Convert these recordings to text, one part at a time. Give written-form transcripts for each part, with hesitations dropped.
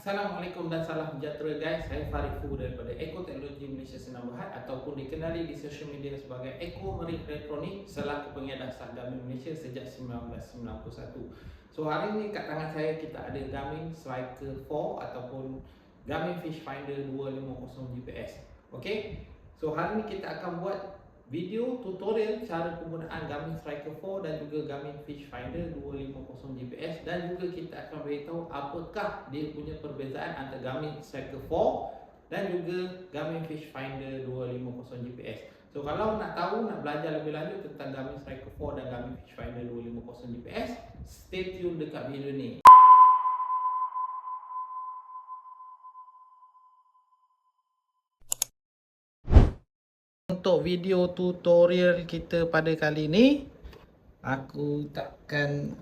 Assalamualaikum dan salam sejahtera guys. Saya Farifu daripada Eko Teknologi Malaysia Senang Berhad ataupun dikenali di social media sebagai Eko Marine Elektronik selaku pengedar sah Garmin Malaysia sejak 1991. So hari ini kat tangan saya kita ada Garmin Striker 4 ataupun Garmin Fish Finder 250 GPS. Okey. So hari ini kita akan buat video tutorial cara penggunaan Garmin Striker 4 dan juga Garmin Fish Finder 250 GPS, dan juga kita akan beritahu apakah dia punya perbezaan antara Garmin Striker 4 dan juga Garmin Fish Finder 250 GPS. So kalau nak tahu, nak belajar lebih lanjut tentang Garmin Striker 4 dan Garmin Fish Finder 250 GPS, stay tune dekat video ni. Untuk video tutorial kita pada kali ni, aku takkan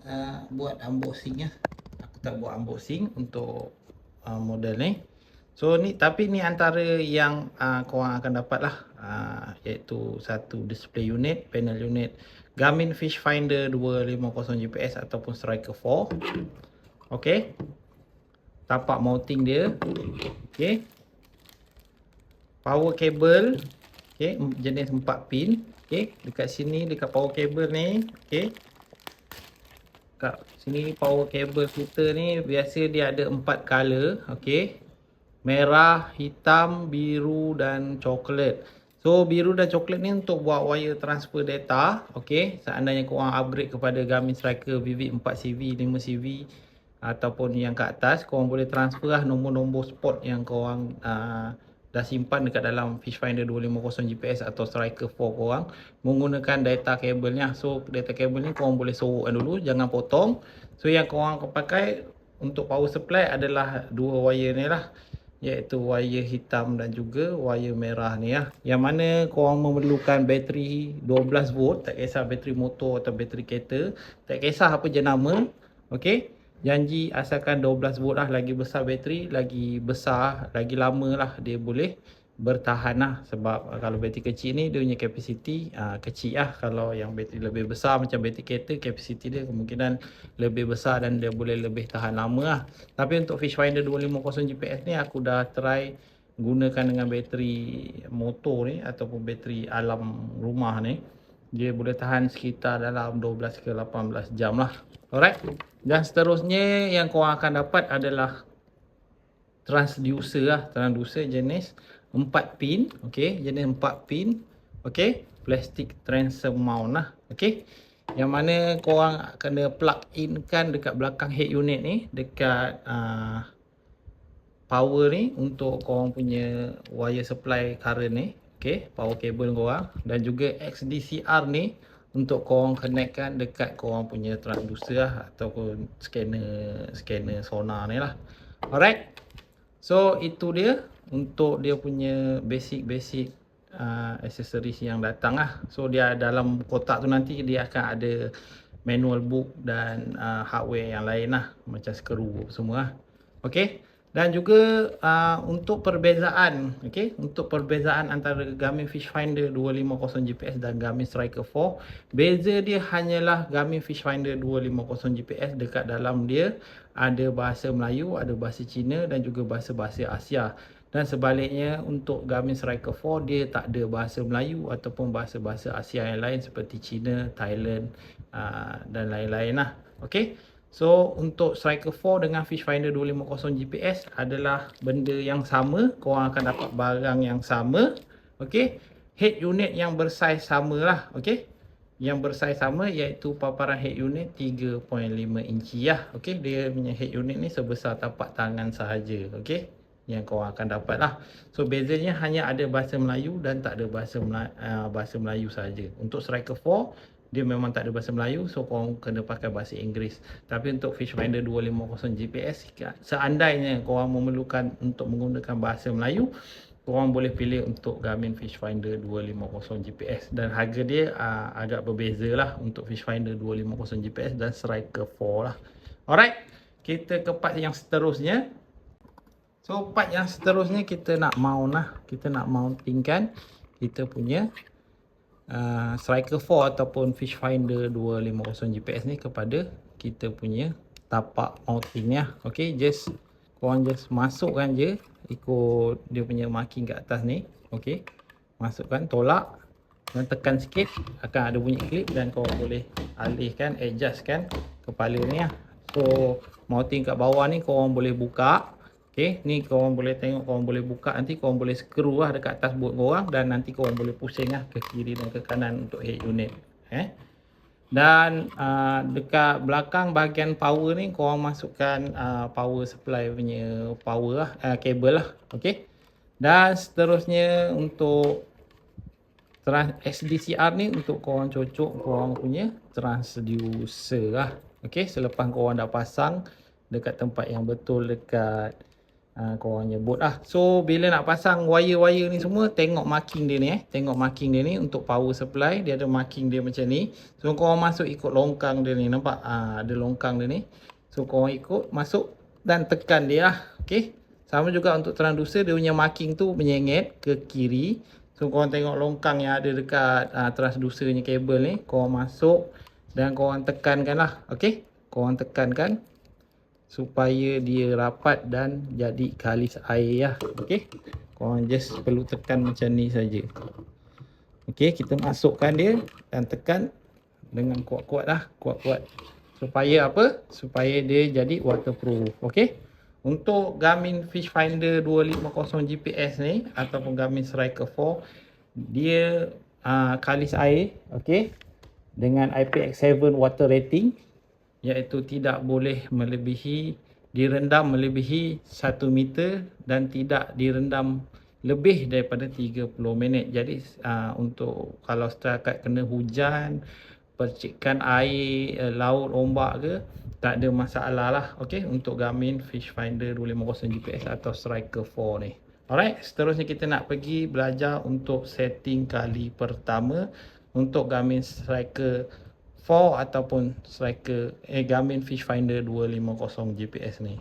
buat unboxing ya. Aku tak buat unboxing untuk model ni. So ni, tapi ni antara yang korang akan dapat lah, iaitu satu display unit, panel unit Garmin Fish Finder 250 GPS ataupun Striker 4. Okey. Tapak mounting dia. Okey. Power cable. Okey, jenis 4 pin. Okey, dekat sini dekat power cable ni, okey. Kat sini power cable kita ni biasa dia ada 4 color, okey. Merah, hitam, biru dan coklat. So biru dan coklat ni untuk buat wire transfer data, okey. Seandainya korang upgrade kepada Garmin Striker Vivid 4CV, 5CV ataupun yang kat atas, korang boleh transfer lah nombor-nombor spot yang korang dah simpan dekat dalam Fish Finder 250 GPS atau Striker 4 korang menggunakan data kabelnya. So data kabel ni korang boleh sorokkan dulu, jangan potong. So yang korang pakai untuk power supply adalah dua wire ni lah, iaitu wire hitam dan juga wire merah ni lah. Yang mana korang memerlukan bateri 12 volt, tak kisah bateri motor atau bateri kereta, tak kisah apa jenama. Okey. Janji asalkan 12 volt lah, lagi besar bateri, lagi besar, lagi lama lah dia boleh bertahan lah. Sebab kalau bateri kecil ni dia punya kapasiti kecil lah. Kalau yang bateri lebih besar macam bateri kereta, kapasiti dia kemungkinan lebih besar dan dia boleh lebih tahan lama lah. Tapi untuk Fish Finder 250 GPS ni aku dah try gunakan dengan bateri motor ni ataupun bateri alam rumah ni, dia boleh tahan sekitar dalam 12 ke 18 jam lah. Alright. Dan seterusnya yang korang akan dapat adalah transducer lah. Transducer jenis 4 pin. Okey, jenis 4 pin. Okey, plastic transom mount lah. Okey, yang mana korang kena plug in kan dekat belakang head unit ni, dekat power ni untuk korang punya wire supply current ni. Okey, power cable korang, dan juga XDCR ni untuk korang connectkan dekat korang punya transducer lah, ataupun scanner sonar ni lah. Alright. So itu dia untuk dia punya basic accessories yang datang lah. So dia dalam kotak tu nanti dia akan ada manual book dan hardware yang lain lah, macam skru semua lah. Okey. Dan juga untuk perbezaan, okey, untuk perbezaan antara Garmin Fish Finder 250 GPS dan Garmin Striker 4, beza dia hanyalah Garmin Fish Finder 250 GPS dekat dalam dia ada bahasa Melayu, ada bahasa Cina dan juga bahasa-bahasa Asia. Dan sebaliknya untuk Garmin Striker 4 dia tak ada bahasa Melayu ataupun bahasa-bahasa Asia yang lain seperti Cina, Thailand dan lain-lain lah. Okey. So untuk Striker 4 dengan Fish Finder 250 GPS adalah benda yang sama, korang akan dapat barang yang sama. Okey. Head unit yang bersaiz sama lah. Okey. Yang bersaiz sama iaitu paparan head unit 3.5 inci lah. Okey, dia punya head unit ni sebesar tapak tangan sahaja. Okey, yang korang akan dapat lah. So bezanya hanya ada bahasa Melayu dan tak ada bahasa Melayu sahaja. Untuk Striker 4 dia memang tak ada bahasa Melayu, so korang kena pakai bahasa Inggeris. Tapi untuk Fish Finder 250 GPS, seandainya korang memerlukan untuk menggunakan bahasa Melayu, korang boleh pilih untuk Garmin Fish Finder 250 GPS. Dan harga dia agak berbeza lah untuk Fish Finder 250 GPS dan Striker 4 lah. Alright, kita ke part yang seterusnya. So part yang seterusnya kita nak mount lah. Kita nak mountingkan kita punya Striker 4 ataupun Fish Finder 250 GPS ni kepada kita punya tapak mounting ya. Okey, just korang just masukkan je ikut dia punya marking kat atas ni. Okey, masukkan, tolak dan tekan sikit, akan ada bunyi klip dan korang boleh alihkan, adjustkan kepala ni lah. So mounting kat bawah ni korang boleh buka. Okey, ni korang boleh tengok, korang boleh buka, nanti korang boleh screw lah dekat atas board korang, dan nanti korang boleh pusing lah ke kiri dan ke kanan untuk head unit. Dan dekat belakang bahagian power ni korang masukkan power supply punya power lah, kabel lah. Okey, dan seterusnya untuk SDCR ni untuk korang cocok korang punya transducer lah. Okey, selepas korang dah pasang dekat tempat yang betul dekat korang nyebut lah. So bila nak pasang wire-wire ni semua, tengok marking dia ni tengok marking dia ni. Untuk power supply dia ada marking dia macam ni. So korang masuk ikut longkang dia ni, nampak ada longkang dia ni. So korang ikut masuk dan tekan dia lah. Okey, sama juga untuk transducer, dia punya marking tu menyengit ke kiri. So korang tengok longkang yang ada dekat transducer nya kabel ni, korang masuk dan korang tekankan lah. Okey, korang tekankan supaya dia rapat dan jadi kalis air lah. Okey, korang just perlu tekan macam ni saja. Okey, kita masukkan dia dan tekan dengan kuat-kuat lah, kuat-kuat. Supaya apa? Supaya dia jadi waterproof. Okey, untuk Garmin Fish Finder 250 GPS ni ataupun Garmin Striker 4, dia kalis air, okey, dengan IPX7 water rating, iaitu tidak boleh direndam melebihi 1 meter dan tidak direndam lebih daripada 30 minit. Jadi untuk kalau setakat kena hujan, percikan air, laut, ombak ke, tak ada masalah lah. Okey, untuk Garmin Fish Finder 250 GPS atau Striker 4 ni. Alright, seterusnya kita nak pergi belajar untuk setting kali pertama untuk Garmin Striker 4 ataupun Garmin Fish Finder 250 GPS ni.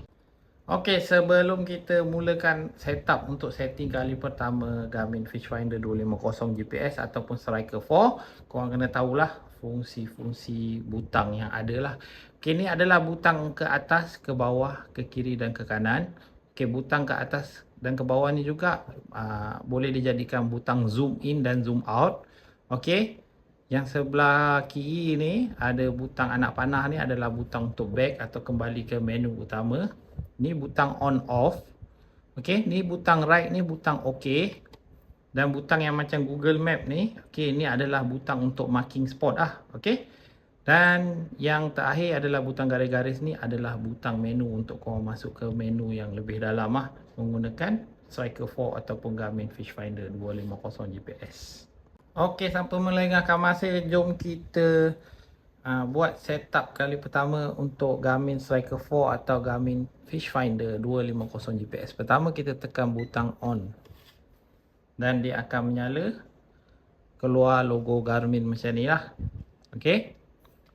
Okey, sebelum kita mulakan setup untuk setting kali pertama Garmin Fish Finder 250 GPS ataupun Striker 4, korang kena tahulah fungsi-fungsi butang yang ada lah. Okey, ni adalah butang ke atas, ke bawah, ke kiri dan ke kanan. Okey, butang ke atas dan ke bawah ni juga boleh dijadikan butang zoom in dan zoom out. Okey, yang sebelah kiri ni ada butang anak panah, ni adalah butang untuk back atau kembali ke menu utama. Ni butang on off. Okey, ni butang right ni butang OK. Dan butang yang macam Google Map ni, okey, ni adalah butang untuk marking spot lah. Okey. Dan yang terakhir adalah butang garis-garis ni adalah butang menu untuk korang masuk ke menu yang lebih dalam lah menggunakan Striker 4 ataupun Garmin Fish Finder 250 GPS. Okey, sampai melengahkan masa, jom kita buat setup kali pertama untuk Garmin Striker 4 atau Garmin Fish Finder 250 GPS. Pertama kita tekan butang on dan dia akan menyala, keluar logo Garmin macam ni lah. Okey,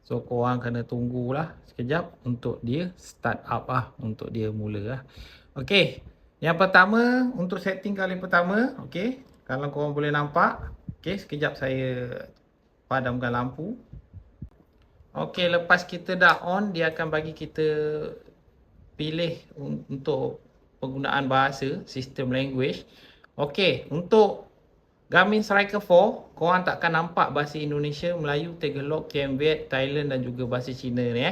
so korang kena tunggulah sekejap untuk dia start up lah, untuk dia mula lah. Okey, yang pertama untuk setting kali pertama, okey, kalau korang boleh nampak. Okey, sekejap saya padamkan lampu. Okey, lepas kita dah on, dia akan bagi kita pilih untuk penggunaan bahasa, sistem language. Okey, untuk Garmin Striker 4, korang takkan nampak bahasa Indonesia, Melayu, Tagalog, Cam Viet, Thailand dan juga bahasa Cina ni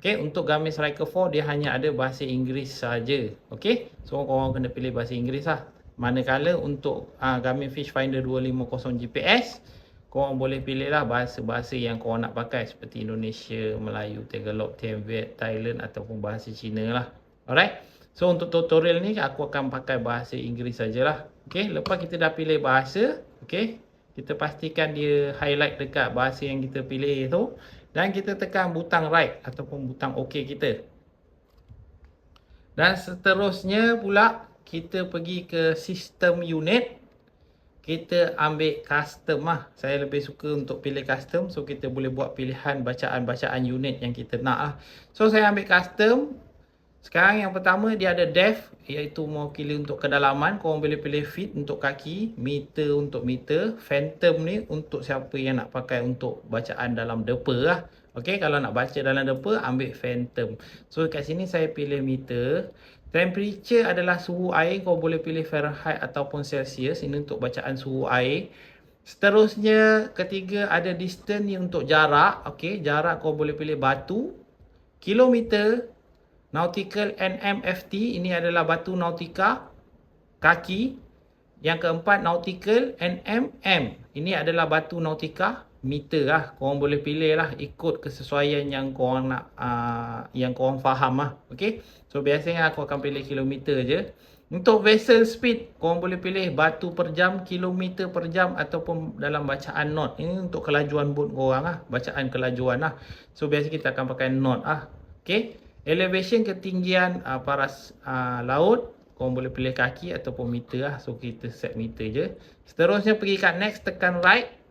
Okey, untuk Garmin Striker 4 dia hanya ada bahasa Inggeris saja. Okey, so korang kena pilih bahasa Inggeris lah. Manakala untuk Garmin Fish Finder 250 GPS, korang boleh pilih lah bahasa-bahasa yang korang nak pakai, seperti Indonesia, Melayu, Tagalog, Cam Viet, Thailand ataupun bahasa Cina lah. Alright, so untuk tutorial ni aku akan pakai bahasa Inggeris sajalah. Okey, lepas kita dah pilih bahasa, okey, kita pastikan dia highlight dekat bahasa yang kita pilih tu, dan kita tekan butang right ataupun butang OK kita. Dan seterusnya pula kita pergi ke sistem unit. Kita ambil custom lah. Saya lebih suka untuk pilih custom, so kita boleh buat pilihan bacaan-bacaan unit yang kita nak lah. So saya ambil custom. Sekarang yang pertama dia ada depth, iaitu mewakili untuk kedalaman. Korang boleh pilih feet untuk kaki, meter untuk meter, phantom ni untuk siapa yang nak pakai untuk bacaan dalam depa lah. Okey, kalau nak baca dalam depa ambil phantom. So kat sini saya pilih meter, Temperature adalah suhu air, kau boleh pilih Fahrenheit ataupun Celsius. Ini untuk bacaan suhu air. Seterusnya, ketiga ada distance ni untuk jarak. Okey, jarak kau boleh pilih batu, kilometer, nautical, NMFT. Ini adalah batu nautika, kaki. Yang keempat nautical, NMM. Ini adalah batu nautika, meter lah. Korang boleh pilih lah ikut kesesuaian yang korang nak, yang korang faham lah. Okay. So biasanya aku akan pilih kilometer je. Untuk vessel speed, korang boleh pilih batu per jam, kilometer per jam ataupun dalam bacaan knot. Ini untuk kelajuan boat korang lah. Bacaan kelajuan lah. So biasa kita akan pakai knot lah. Okay. Elevation, ketinggian paras laut. Korang boleh pilih kaki ataupun meter lah. So kita set meter je. Seterusnya pergi kat next, tekan right.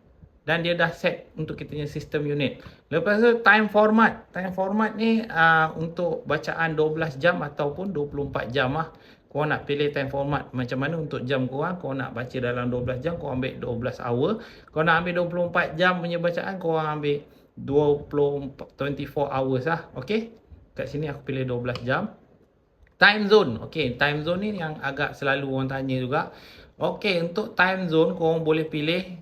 Dan dia dah set untuk kita punya sistem unit. Lepas tu time format. Time format ni untuk bacaan 12 jam ataupun 24 jam lah. Korang nak pilih time format macam mana untuk jam korang. Korang nak baca dalam 12 jam, korang ambil 12 hour. Korang nak ambil 24 jam punya bacaan, korang ambil 24 hours lah. Okay. Kat sini aku pilih 12 jam. Time zone. Okay, time zone ni yang agak selalu orang tanya juga. Okay, untuk time zone korang boleh pilih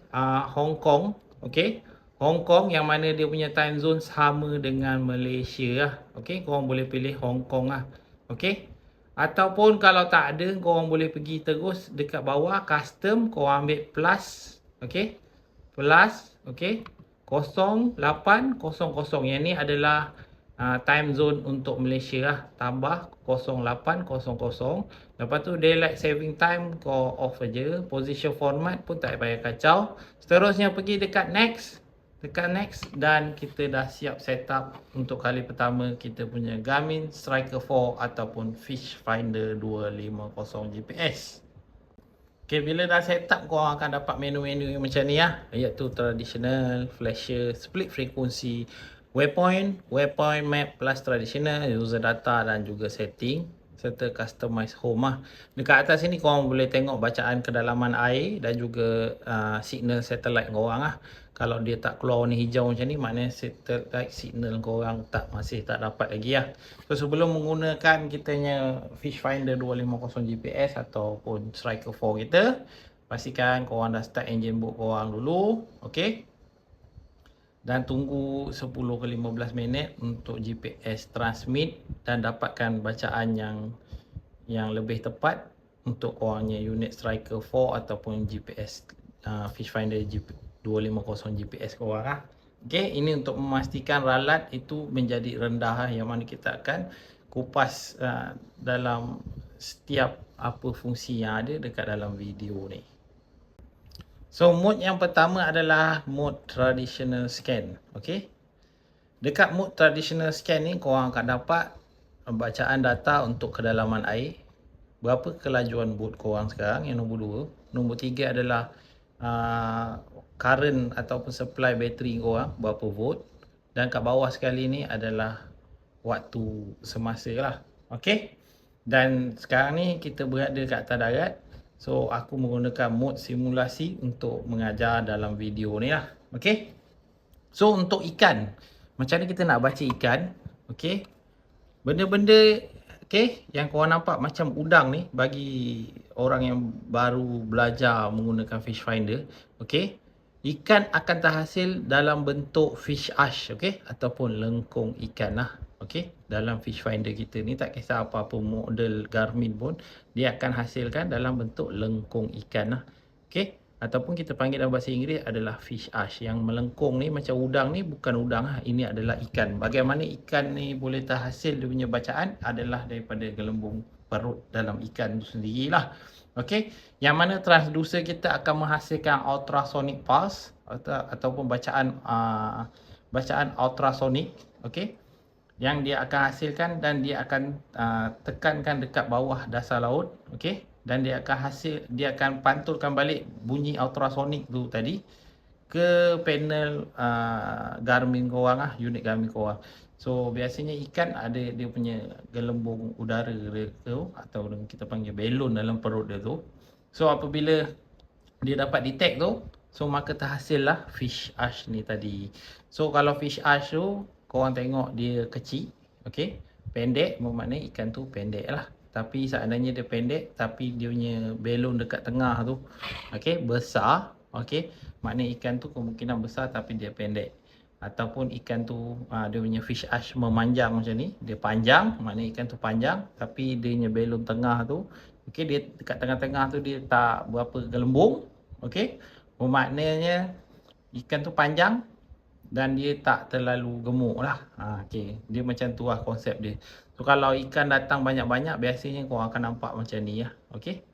Hong Kong. Okay, Hong Kong yang mana dia punya time zone sama dengan Malaysia lah. Okay, korang boleh pilih Hong Kong lah. Okay, ataupun kalau tak ada, korang boleh pergi terus dekat bawah custom, korang ambil plus. Okay, plus. Okay, 0800. Yang ni adalah time zone untuk Malaysia lah. Tambah 0800. Lepas tu daylight saving time kau off aja. Position format pun tak payah kacau. Seterusnya pergi dekat next. Tekan next dan kita dah siap setup untuk kali pertama kita punya Garmin Striker 4 ataupun Fish Finder 250 GPS. Okay, bila dah setup korang akan dapat menu-menu yang macam ni lah. Iaitu traditional, flasher, split frequency, waypoint, waypoint map plus traditional, user data dan juga setting serta customize home lah. Dekat atas sini korang boleh tengok bacaan kedalaman air dan juga signal satellite korang lah. Kalau dia tak keluar warna hijau macam ni, maknanya satellite signal korang masih tak dapat lagi lah. So sebelum menggunakan kitanya Fish Finder 250 GPS ataupun Striker 4 kita, pastikan korang dah start engine boat korang dulu. Okay. Dan tunggu 10 ke 15 minit untuk GPS transmit dan dapatkan bacaan yang lebih tepat untuk korangnya unit Striker 4 ataupun GPS Fish Finder 250 GPS korang lah. Okay, ini untuk memastikan ralat itu menjadi rendah yang mana kita akan kupas dalam setiap apa fungsi yang ada dekat dalam video ni. So mode yang pertama adalah mode traditional scan. Okay. Dekat mode traditional scan ni korang akan dapat bacaan data untuk kedalaman air. Berapa kelajuan boat korang sekarang, yang nombor 2. Nombor 3 adalah current ataupun supply bateri korang, berapa volt. Dan kat bawah sekali ni adalah waktu semasa lah. Okay. Dan sekarang ni kita berada kat atas darat. So aku menggunakan mode simulasi untuk mengajar dalam video ni lah. Okay. So untuk ikan, macam mana kita nak baca ikan? Okay. Benda-benda yang korang nampak macam udang ni, bagi orang yang baru belajar menggunakan Fish Finder, okay, ikan akan terhasil dalam bentuk fish ash, okay, ataupun lengkung ikan lah. Okay, dalam Fish Finder kita ni tak kisah apa-apa model Garmin pun, dia akan hasilkan dalam bentuk lengkung ikan lah. Okay, ataupun kita panggil dalam bahasa Inggeris adalah fish ash. Yang melengkung ni macam udang ni bukan udang lah, ini adalah ikan. Bagaimana ikan ni boleh terhasil dia punya bacaan adalah daripada gelembung perut dalam ikan tu sendirilah. Okay, yang mana transducer kita akan menghasilkan ultrasonic pulse ataupun bacaan ultrasonic. Okay, yang dia akan hasilkan dan dia akan tekankan dekat bawah dasar laut. Okay, dan dia akan pantulkan balik bunyi ultrasonic tu tadi ke panel Garmin korang lah, unit Garmin korang. So biasanya ikan ada dia punya gelembung udara dia tu, atau kita panggil belon dalam perut dia tu. So apabila dia dapat detect tu, so maka terhasillah fish ash ni tadi. So kalau fish ash tu korang tengok dia kecil, okay, pendek, bermakna ikan tu pendek lah. Tapi seandainya dia pendek tapi dia punya balon dekat tengah tu okey besar, okey, maknanya ikan tu kemungkinan besar tapi dia pendek. Ataupun ikan tu dia punya fish ash memanjang macam ni, dia panjang, maknanya ikan tu panjang tapi dia punya balon tengah tu okey, dia dekat tengah-tengah tu dia tak berapa gelembung, okey. Bermaknanya ikan tu panjang dan dia tak terlalu gemuk lah. Okay. Dia macam tu lah konsep dia. So kalau ikan datang banyak-banyak, biasanya korang akan nampak macam ni lah. Okay.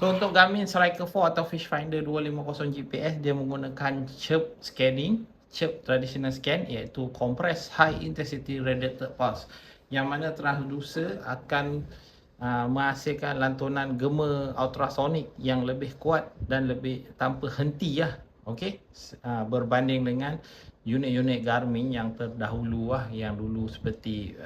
So untuk Garmin Striker 4 atau Fish Finder 250 GPS, dia menggunakan chirp scanning, chirp traditional scan, iaitu compressed high intensity radiated pulse, yang mana transducer akan menghasilkan lantunan gema ultrasonic yang lebih kuat dan lebih tanpa henti lah. Okey, berbanding dengan unit-unit Garmin yang terdahulu lah, yang dulu seperti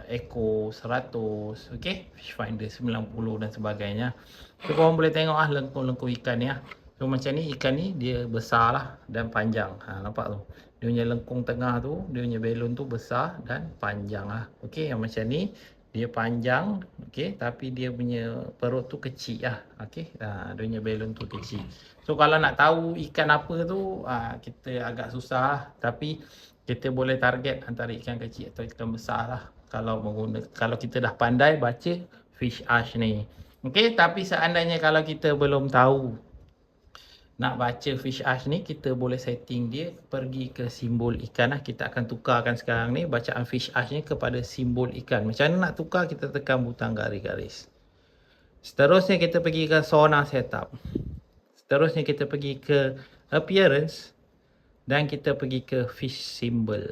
Echo 100, okey, Fish Finder 90 dan sebagainya. So korang boleh tengok lah lengkung-lengkung ikan ni lah. So macam ni, ikan ni dia besar lah dan panjang. Nampak tu, dia punya lengkung tengah tu, dia punya balon tu besar dan panjang lah. Okey, yang macam ni dia panjang, okey, tapi dia punya perut tu kecil lah. Okey, dia punya balon tu kecil. So kalau nak tahu ikan apa tu kita agak susah lah. Tapi kita boleh target antara ikan kecil atau ikan besar lah, kalau kita dah pandai baca fish ash ni. Okey, tapi seandainya kalau kita belum tahu nak baca fish ash ni, kita boleh setting dia pergi ke simbol ikan lah. Kita akan tukarkan sekarang ni bacaan fish ash ni kepada simbol ikan. Macam mana nak tukar? Kita tekan butang garis-garis. Seterusnya kita pergi ke sonar setup. Seterusnya kita pergi ke appearance dan kita pergi ke fish symbol.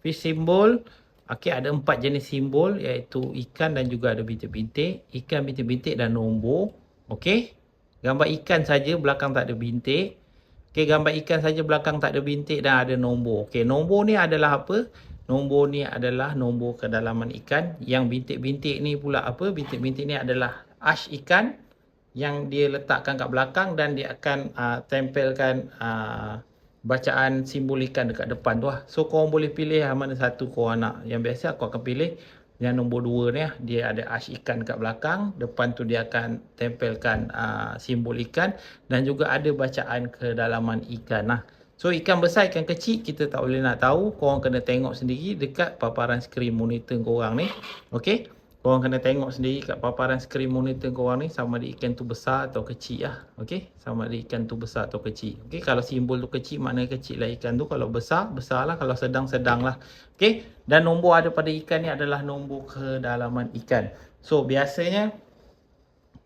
Fish symbol, okey, ada 4 jenis simbol, iaitu ikan dan juga ada bintik-bintik, ikan, bintik-bintik dan nombor. Okey. Gambar ikan saja, belakang tak ada bintik. Okey, gambar ikan saja, belakang tak ada bintik dan ada nombor. Okey, nombor ni adalah apa? Nombor ni adalah nombor kedalaman ikan. Yang bintik-bintik ni pula apa? Bintik-bintik ni adalah ash ikan yang dia letakkan kat belakang dan dia akan tempelkan bacaan simbol ikan dekat depan tu lah. So korang boleh pilih mana satu korang nak. Yang biasa aku akan pilih yang nombor 2 ni lah. Dia ada ash ikan kat belakang, depan tu dia akan tempelkan simbol ikan dan juga ada bacaan kedalaman ikan lah. So ikan besar, ikan kecil kita tak boleh nak tahu. Korang kena tengok sendiri dekat paparan skrin monitor korang ni. Okey, korang kena tengok sendiri kat paparan skrin monitor korang ni sama ada ikan tu besar atau kecil lah. Okey, sama ada ikan tu besar atau kecil. Okey, kalau simbol tu kecil, maknanya kecil lah ikan tu. Kalau besar, besar lah. Kalau sedang, sedang lah. Okey, dan nombor ada pada ikan ni adalah nombor kedalaman ikan. So biasanya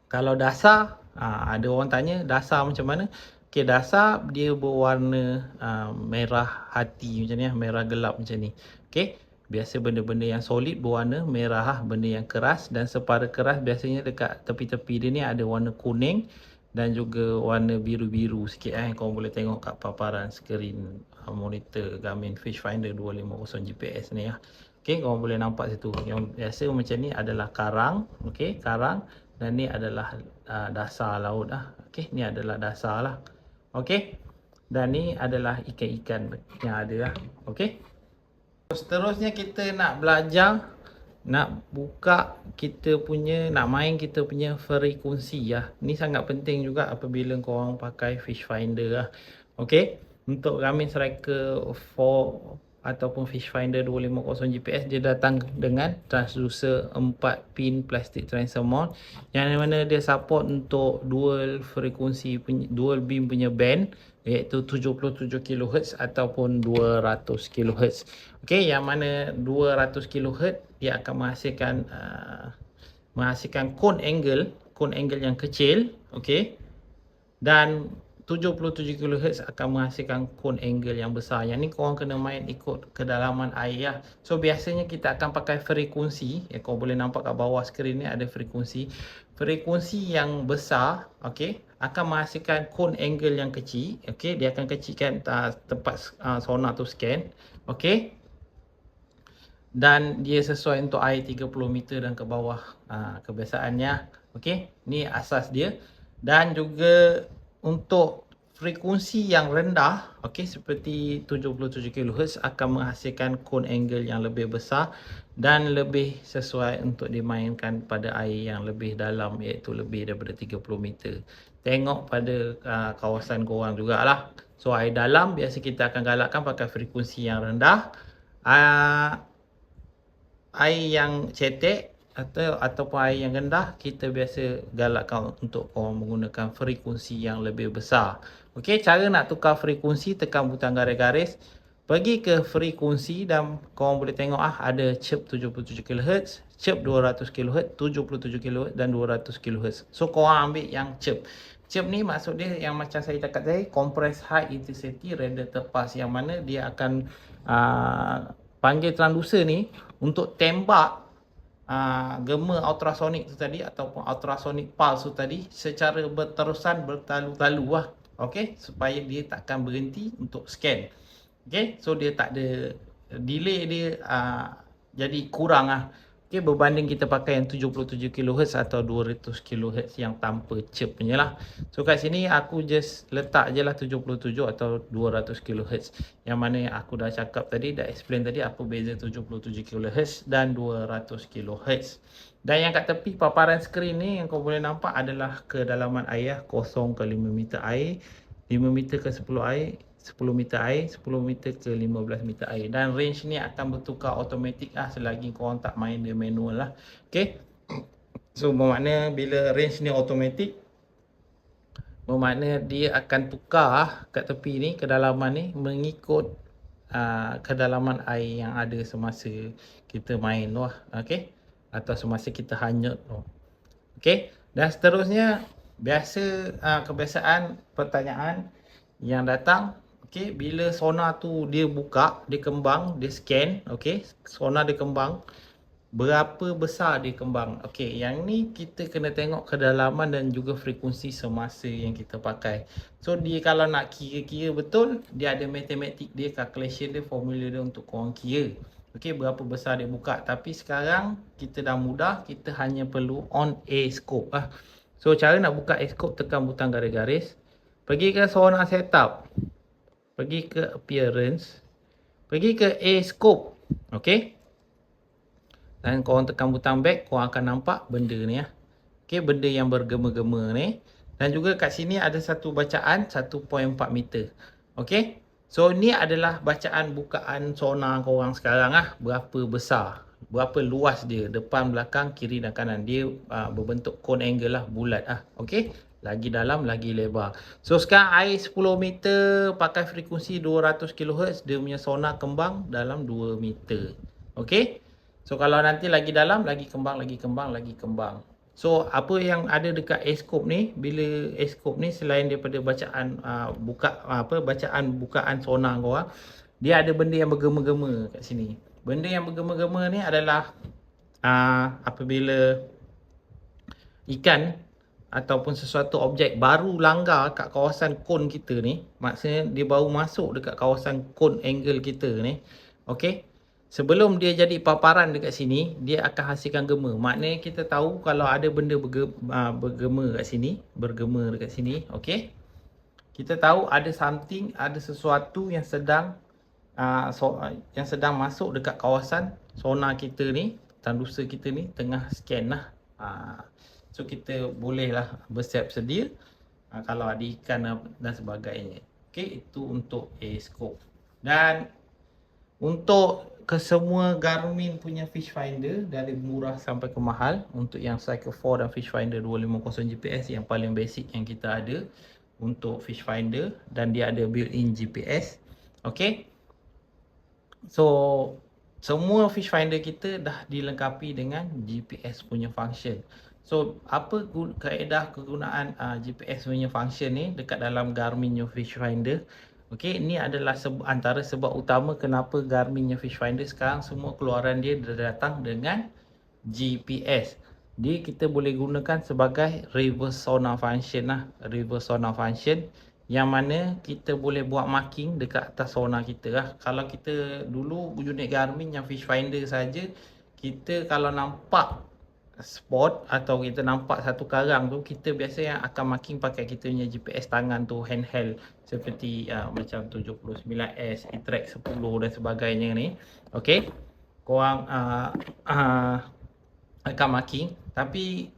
kalau dasar, ada orang tanya dasar macam mana. Okey, dasar dia berwarna merah hati macam ni lah, merah gelap macam ni. Okey, biasa benda-benda yang solid berwarna merah lah, benda yang keras dan separa keras biasanya dekat tepi-tepi dia ni ada warna kuning dan juga warna biru-biru sikit Korang boleh tengok kat paparan skrin monitor Garmin Fish Finder 250 GPS ni lah. Okey, korang boleh nampak situ. Yang biasa macam ni adalah karang, okey, karang, dan ni adalah dasar laut lah. Okey, ni adalah dasar lah. Okey, dan ni adalah ikan-ikan yang ada lah. Okey. Seterusnya kita nak belajar, nak buka kita punya, nak main kita punya frekuensi lah. Ni sangat penting juga apabila korang pakai Fish Finder lah. Okey, untuk Garmin Striker 4 ataupun Fish Finder 250 GPS, dia datang dengan transducer 4 pin plastic transfer mount, yang mana dia support untuk dual frekuensi, dual beam punya band, iaitu 77 kHz ataupun 200 kHz. Okey, yang mana 200 kHz dia akan menghasilkan cone angle yang kecil, okey. Dan 77 kHz akan menghasilkan cone angle yang besar. Yang ni korang kena main ikut kedalaman air lah. So biasanya kita akan pakai frekuensi, korang boleh nampak kat bawah skrin ni ada frekuensi. Frekuensi yang besar, okey, akan menghasilkan cone angle yang kecil. Okey, dia akan kecilkan tempat sonar tu scan. Okey, dan dia sesuai untuk air 30 meter dan ke bawah kebiasaannya. Okey, ni asas dia. Dan juga untuk frekuensi yang rendah, okey, seperti 77 kHz akan menghasilkan cone angle yang lebih besar dan lebih sesuai untuk dimainkan pada air yang lebih dalam, iaitu lebih daripada 30 meter. Tengok pada kawasan korang jugalah. So air dalam biasa kita akan galakkan pakai frekuensi yang rendah. Air yang cetek ataupun air yang rendah, kita biasa galakkan untuk korang menggunakan frekuensi yang lebih besar. Okey, cara nak tukar frekuensi, tekan butang garis-garis, pergi ke frekuensi dan korang boleh tengok ada chirp 77 kHz, chirp 200 kHz, 77 kHz dan 200 kHz. So korang ambil yang chirp. Chirp ni maksud dia yang macam saya cakap tadi, compressed high intensity radiator pulse, yang mana dia akan panggil transducer ni untuk tembak gema ultrasonik tu tadi ataupun ultrasonic pulse tu tadi secara berterusan, bertalu-talu lah. Okey, supaya dia takkan berhenti untuk scan. Okey, so dia tak ada delay, dia jadi kurang lah. Okey, berbanding kita pakai yang 77 kHz atau 200 kHz yang tanpa chirp punya lah. So kat sini aku just letak je lah 77 atau 200 kHz. Yang mana yang aku dah cakap tadi, dah explain tadi apa beza 77 kHz dan 200 kHz. Dan yang kat tepi paparan skrin ni yang kau boleh nampak adalah kedalaman air, 0 ke 5 meter air, 5 meter ke 10 air, 10 meter air, 10 meter ke 15 meter air. Dan range ni akan bertukar automatik lah selagi korang tak main dia manual lah. Okay, so bermakna bila range ni automatik, bermakna dia akan tukar kat tepi ni, kedalaman ni mengikut kedalaman air yang ada semasa kita main tu lah. Okay, atau semasa kita hanyut tu. Okay, dan seterusnya, biasa kebiasaan pertanyaan yang datang. Okey, bila sonar tu dia buka, dia kembang, dia scan, okey, sonar dia kembang, berapa besar dia kembang. Okey, yang ni kita kena tengok kedalaman dan juga frekuensi semasa yang kita pakai. So dia kalau nak kira-kira betul, dia ada matematik dia, calculation dia, formula dia untuk korang kira. Okey, berapa besar dia buka. Tapi sekarang kita dah mudah, kita hanya perlu on a scope lah. So cara nak buka a scope, tekan butang garis-garis, pergi ke sonar setup, pergi ke appearance, pergi ke a scope. Okey, dan korang tekan butang back, korang akan nampak benda ni lah. Okey, benda yang bergema-gema ni. Dan juga kat sini ada satu bacaan 1.4 meter. Okey, so ni adalah bacaan bukaan sonar korang sekarang lah. Berapa besar, berapa luas dia, depan, belakang, kiri dan kanan. Dia berbentuk cone angle lah, bulat lah. Okey, lagi dalam, lagi lebar. So sekarang air 10 meter pakai frekuensi 200 kHz, dia punya sonar kembang dalam 2 meter. Okey, so kalau nanti lagi dalam, lagi kembang, lagi kembang, lagi kembang. So apa yang ada dekat A-scope ni, bila A-scope ni selain daripada bacaan bacaan bukaan sonar korang, dia ada benda yang bergema-gema kat sini. Benda yang bergema-gema ni adalah apabila ikan ataupun sesuatu objek baru langgar kat kawasan cone kita ni, maksudnya dia baru masuk dekat kawasan cone angle kita ni. Okey, sebelum dia jadi paparan dekat sini, dia akan hasilkan gema. Maknanya kita tahu kalau ada benda bergema kat sini, bergema dekat sini, okey, kita tahu ada something, ada sesuatu yang sedang masuk dekat kawasan sonar kita ni, transducer kita ni tengah scan lah. So kita bolehlah bersiap sedia kalau ada ikan dan sebagainya. Okey, itu untuk A-scope. Dan untuk kesemua Garmin punya fish finder, dari murah sampai ke mahal, untuk yang Cycle 4 dan fish finder 250 GPS yang paling basic yang kita ada untuk fish finder, dan dia ada built-in GPS. Okey, so semua fish finder kita dah dilengkapi dengan GPS punya function. So apa kaedah kegunaan GPS punya function ni dekat dalam Garmin punya fish finder? Okey, ini adalah antara sebab utama kenapa Garmin punya fish finder sekarang semua keluaran dia datang dengan GPS. Dia kita boleh gunakan sebagai reverse sonar function lah, reverse sonar function, yang mana kita boleh buat marking dekat atas sonar kita lah. Kalau kita dulu unit Garmin yang fish finder saja, kita kalau nampak spot atau kita nampak satu karang tu, kita biasa yang akan marking pakai kita punya GPS tangan tu, handheld, seperti macam 79S, E-Track 10 dan sebagainya ni. Okey, korang akan marking, tapi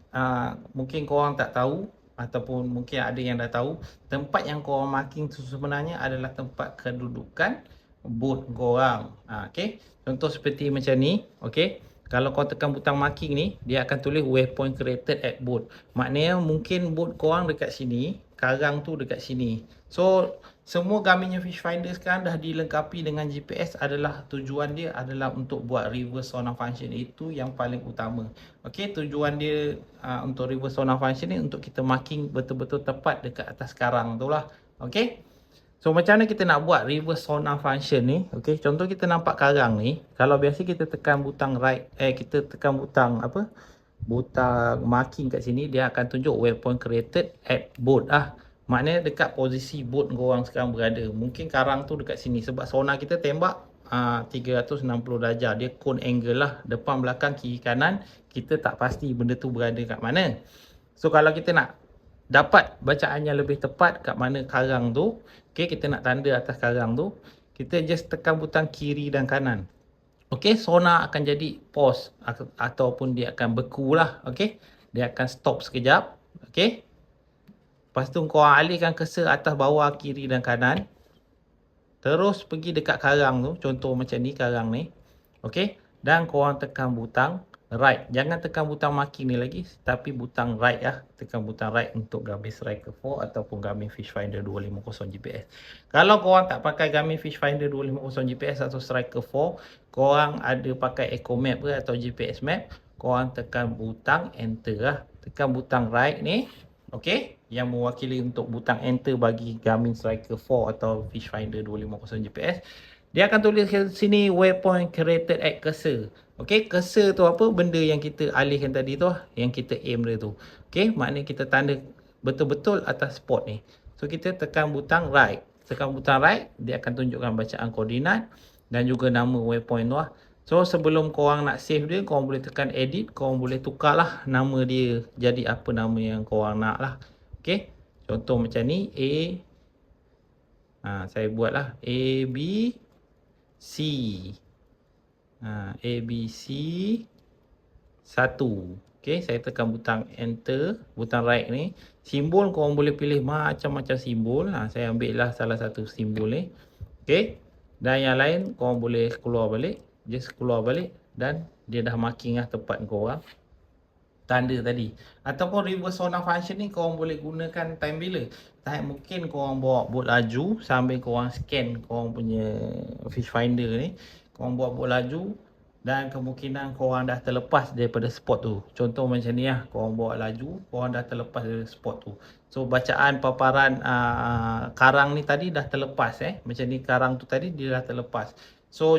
mungkin korang tak tahu ataupun mungkin ada yang dah tahu, tempat yang korang marking tu sebenarnya adalah tempat kedudukan boat korang. Okay, contoh seperti macam ni. Okay, kalau korang tekan butang marking ni, dia akan tulis waypoint created at boat. Maknanya mungkin boat korang dekat sini, karang tu dekat sini. So semua Garmin Fish Finder sekarang dah dilengkapi dengan GPS, adalah tujuan dia adalah untuk buat reverse sonar function. Itu yang paling utama. Okey, tujuan dia untuk reverse sonar function ni untuk kita marking betul-betul tepat dekat atas karang tu lah. Okey. So macam mana kita nak buat reverse sonar function ni? Okey, contoh kita nampak karang ni, kalau biasa kita tekan butang right, kita tekan butang apa? Butang marking kat sini, dia akan tunjuk waypoint created at boat Maknanya dekat posisi boat korang sekarang berada. Mungkin karang tu dekat sini sebab sonar kita tembak 360 darjah. Dia cone angle lah. Depan, belakang, kiri, kanan. Kita tak pasti benda tu berada kat mana. So kalau kita nak dapat bacaan yang lebih tepat kat mana karang tu, okay, kita nak tanda atas karang tu, kita just tekan butang kiri dan kanan. Okay, sonar akan jadi pause ataupun dia akan beku lah. Okay, dia akan stop sekejap. Okay. Lepas tu korang alihkan cursor atas, bawah, kiri dan kanan. Terus pergi dekat karang tu. Contoh macam ni, karang ni. Okey. Dan korang tekan butang right. Jangan tekan butang marking ni lagi, tapi butang right Tekan butang right untuk Garmin Striker 4 ataupun Garmin Fish Finder 250 GPS. Kalau korang tak pakai Garmin Fish Finder 250 GPS atau Striker 4, korang ada pakai Eco Map ke atau GPS Map, korang tekan butang enter Tekan butang right ni. Okey, yang mewakili untuk butang enter bagi Garmin Striker 4 atau Fish Finder 250 GPS. Dia akan tulis ke sini waypoint created at cursor. Okey, cursor tu apa? Benda yang kita alihkan tadi tu yang kita aim dia tu. Okey, maknanya kita tanda betul-betul atas spot ni. So kita tekan butang right. Tekan butang right, dia akan tunjukkan bacaan koordinat dan juga nama waypoint tu So sebelum korang nak save dia, korang boleh tekan edit, korang boleh tukar lah nama dia jadi apa nama yang korang nak lah. Okay, contoh macam ni, saya buat lah ABC, ABC 1. Okay, saya tekan butang enter, butang right ni. Simbol korang boleh pilih macam-macam simbol. Saya ambil lah salah satu simbol ni. Okay, dan yang lain korang boleh keluar balik. Just keluar balik dan dia dah marking tempat korang tanda tadi. Ataupun reverse sonar function ni korang boleh gunakan time bila? Time mungkin korang bawa boat laju sambil korang scan korang punya fish finder ni. Korang bawa boat laju dan kemungkinan korang dah terlepas daripada spot tu. Contoh macam ni korang bawa laju, korang dah terlepas dari spot tu. So bacaan paparan karang ni tadi dah terlepas Macam ni karang tu tadi dia dah terlepas. So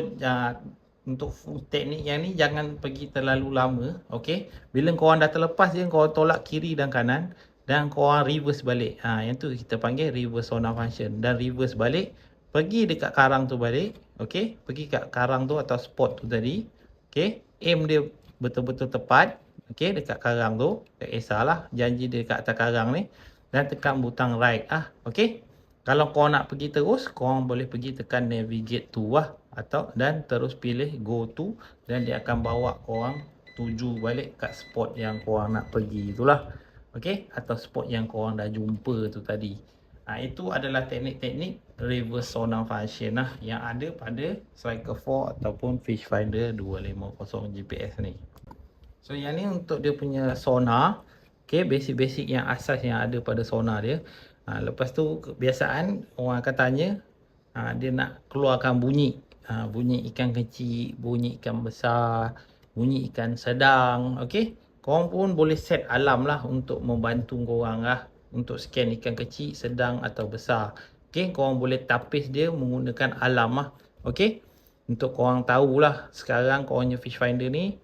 untuk teknik yang ni jangan pergi terlalu lama. Okey, bila korang dah terlepas je, korang tolak kiri dan kanan dan korang reverse balik. Yang tu kita panggil reverse sonar function. Dan reverse balik, pergi dekat karang tu balik. Okey, pergi kat karang tu atau spot tu tadi. Okey, aim dia betul-betul tepat. Okey, dekat karang tu. Tak kisahlah janji dia dekat atas karang ni. Dan tekan butang right Okey. Kalau korang nak pergi terus, korang boleh pergi tekan navigate to dan terus pilih go to dan dia akan bawa korang tuju balik kat spot yang korang nak pergi itulah. Okey, atau spot yang korang dah jumpa tu tadi. Itu adalah teknik-teknik reverse sonar function yang ada pada Striker 4 ataupun Fish Finder 250 GPS ni. So yang ni untuk dia punya sonar. Okey, basic-basic yang asas yang ada pada sonar dia. Lepas tu kebiasaan orang akan tanya dia nak keluarkan bunyi. Bunyi ikan kecil, bunyi ikan besar, bunyi ikan sedang. Okey, korang pun boleh set alarm lah untuk membantu korang untuk scan ikan kecil, sedang atau besar. Okey, korang boleh tapis dia menggunakan alarm Okey, untuk korang tahulah sekarang korangnya fish finder ni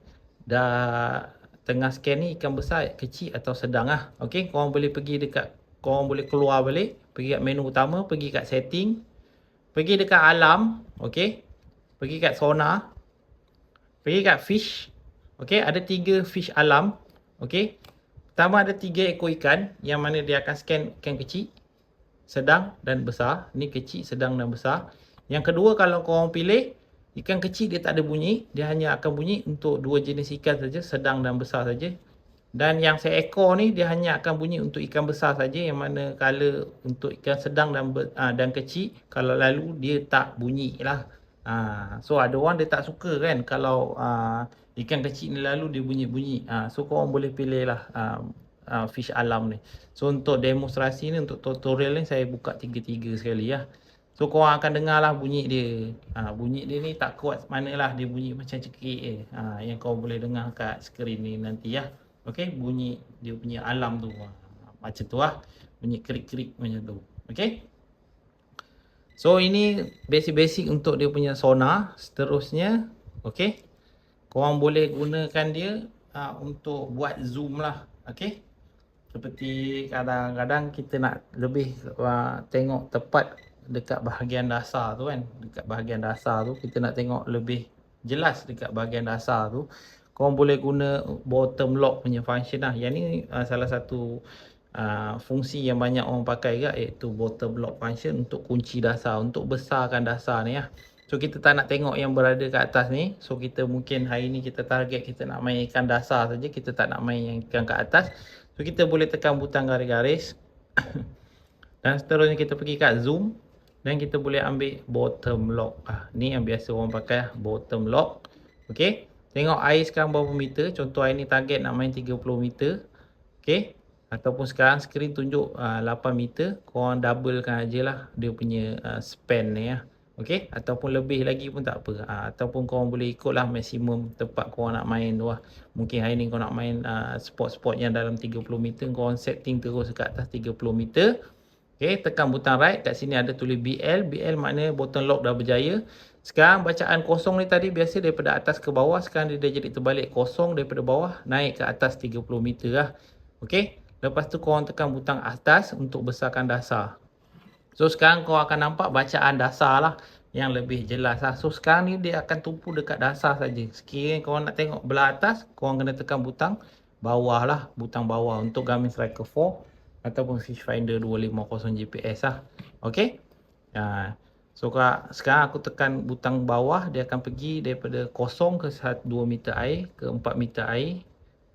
dah tengah scan ni ikan besar, kecil atau sedang Okey, korang boleh pergi dekat, korang boleh keluar balik, pergi kat menu utama, pergi kat setting, pergi dekat alarm, okey. Pergi kat sonar, pergi kat fish. Okey, ada 3 fish alarm, okey. Pertama ada 3 ekor ikan yang mana dia akan scan ikan kecil, sedang dan besar. Ni kecil, sedang dan besar. Yang kedua kalau korang pilih Ikan kecil dia tak ada bunyi, dia hanya akan bunyi untuk dua jenis ikan saja, sedang dan besar saja. Dan yang seekor ni dia hanya akan bunyi untuk ikan besar saja, yang mana kalau untuk ikan sedang dan kecil kalau lalu dia tak bunyi lah. So ada orang dia tak suka kan kalau ikan kecil ni lalu dia bunyi-bunyi. So korang boleh pilih lah fish alarm ni. So untuk demonstrasi ni, untuk tutorial ni saya buka tiga-tiga sekali lah. So korang akan dengar lah bunyi dia. Bunyi dia ni tak kuat manalah, dia bunyi macam cekik je. Yang kau boleh dengar kat skrin ni nanti lah. Okey, bunyi dia punya alarm tu. Macam tu lah. Bunyi krik-krik macam tu. Okey. So ini basic-basic untuk dia punya sonar. Seterusnya, okey, korang boleh gunakan dia untuk buat zoom lah. Okey. Seperti kadang-kadang kita nak lebih tengok tepat dekat bahagian dasar tu kan. Dekat bahagian dasar tu kita nak tengok lebih jelas dekat bahagian dasar tu. Korang boleh guna bottom lock punya function lah. Yang ni salah satu fungsi yang banyak orang pakai juga, iaitu bottom lock function untuk kunci dasar, untuk besarkan dasar ni lah. So kita tak nak tengok yang berada kat atas ni. So kita mungkin hari ni kita target kita nak main ikan dasar saja, kita tak nak main yang ikan kat atas. So kita boleh tekan butang garis-garis dan seterusnya kita pergi kat zoom dan kita boleh ambil bottom lock. Ni yang biasa orang pakai, bottom lock. Okey, tengok air sekarang berapa meter. Contoh air ni target nak main 30 meter. Okey, ataupun sekarang skrin tunjuk 8 meter. Korang doublekan aje lah dia punya span ni lah. Okey, ataupun lebih lagi pun tak apa. Ataupun korang boleh ikutlah maksimum tempat korang nak main tu lah. Mungkin hari ni korang nak main spot-spot yang dalam 30 meter, korang setting terus dekat atas 30 meter. Okey, tekan butang right. Kat sini ada tulis BL. BL maknanya bottom lock dah berjaya. Sekarang bacaan kosong ni tadi biasa daripada atas ke bawah. Sekarang dia dah jadi terbalik, kosong daripada bawah naik ke atas 30 meter lah. Okey, lepas tu korang tekan butang atas untuk besarkan dasar. So sekarang kau akan nampak bacaan dasar lah yang lebih jelas lah. So sekarang ni dia akan tumpu dekat dasar saja. Sekiranya korang nak tengok belah atas, korang kena tekan butang bawah lah. Butang bawah untuk Garmin Striker 4 ataupun Fish Finder 250 GPS lah. Okey. So sekarang aku tekan butang bawah, dia akan pergi daripada 0 ke 2 meter air, ke 4 meter air,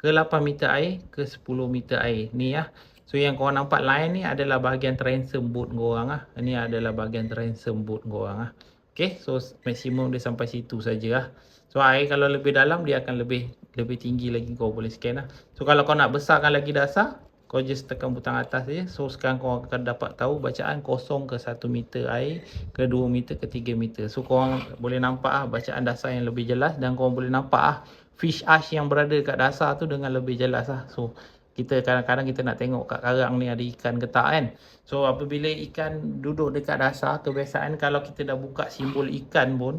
ke 8 meter air, ke 10 meter air. Ni lah. So yang korang nampak line ni adalah bahagian transom boat korang lah. Ini adalah bahagian transom boat korang lah. Okay, so maksimum dia sampai situ saja lah. So air kalau lebih dalam dia akan lebih tinggi lagi, kau boleh scan lah. So kalau kau nak besarkan lagi dasar, kau just tekan butang atas saja. So sekarang kau akan dapat tahu bacaan 0 ke 1 meter air, ke 2 meter, ke 3 meter. So korang boleh nampak lah bacaan dasar yang lebih jelas, dan korang boleh nampak lah fish ash yang berada kat dasar tu dengan lebih jelas lah. So kita kadang-kadang kita nak tengok kat karang ni ada ikan ke tak kan. So apabila ikan duduk dekat dasar, kebiasaan kalau kita dah buka simbol ikan pun,